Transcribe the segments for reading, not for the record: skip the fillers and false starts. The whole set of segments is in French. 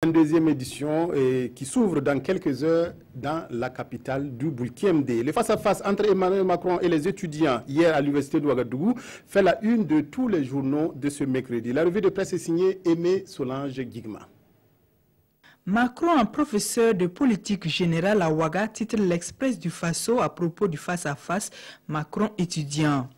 Une deuxième édition qui s'ouvre dans quelques heures dans la capitale du Burkina. Le face-à-face entre Emmanuel Macron et les étudiants hier à l'université de Ouagadougou fait la une de tous les journaux de ce mercredi. La revue de presse est signée Aimé Solange Guigma. Macron, un professeur de politique générale à Ouaga, titre l'Express du Faso à propos du face-à-face Macron étudiant.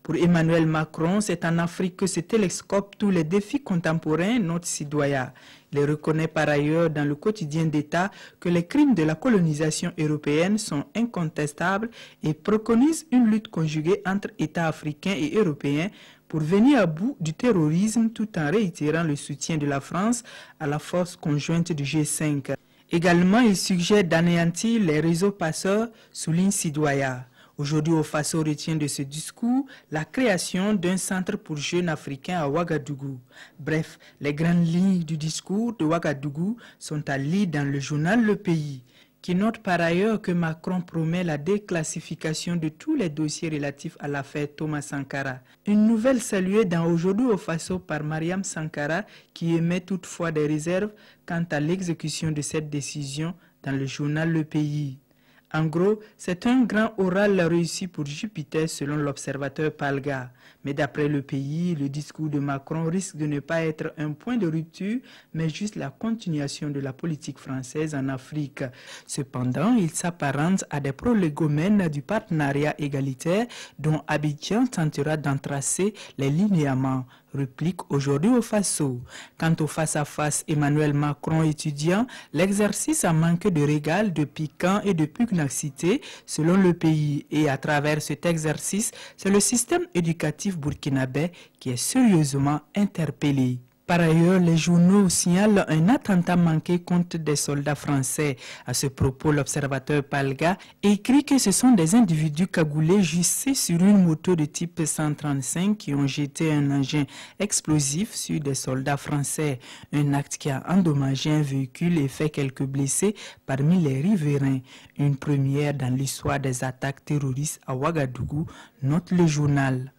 Pour Emmanuel Macron, c'est en Afrique que se télescopent tous les défis contemporains, notre citoyen. Il reconnaît par ailleurs dans le quotidien d'État que les crimes de la colonisation européenne sont incontestables et préconise une lutte conjuguée entre États africains et européens pour venir à bout du terrorisme tout en réitérant le soutien de la France à la force conjointe du G5. Également, il suggère d'anéantir les réseaux passeurs, souligne Sidoya. Aujourd'hui, au Faso retient de ce discours la création d'un centre pour jeunes africains à Ouagadougou. Bref, les grandes lignes du discours de Ouagadougou sont à lire dans le journal Le Pays, qui note par ailleurs que Macron promet la déclassification de tous les dossiers relatifs à l'affaire Thomas Sankara. Une nouvelle saluée dans Aujourd'hui au Faso par Mariam Sankara, qui émet toutefois des réserves quant à l'exécution de cette décision dans le journal Le Pays. En gros, c'est un grand oral réussi pour Jupiter selon l'observateur Palga. Mais d'après Le Pays, le discours de Macron risque de ne pas être un point de rupture, mais juste la continuation de la politique française en Afrique. Cependant, il s'apparente à des prolégomènes du partenariat égalitaire dont Abidjan tentera d'entracer les linéaments. Réplique Aujourd'hui au Faso. Quant au face-à-face Emmanuel Macron étudiant, l'exercice a manqué de régal, de piquant et de pugnacité selon Le Pays. Et à travers cet exercice, c'est le système éducatif burkinabé qui est sérieusement interpellé. Par ailleurs, les journaux signalent un attentat manqué contre des soldats français. À ce propos, l'observateur Palga écrit que ce sont des individus cagoulés jussés sur une moto de type 135 qui ont jeté un engin explosif sur des soldats français. Un acte qui a endommagé un véhicule et fait quelques blessés parmi les riverains. Une première dans l'histoire des attaques terroristes à Ouagadougou, note le journal.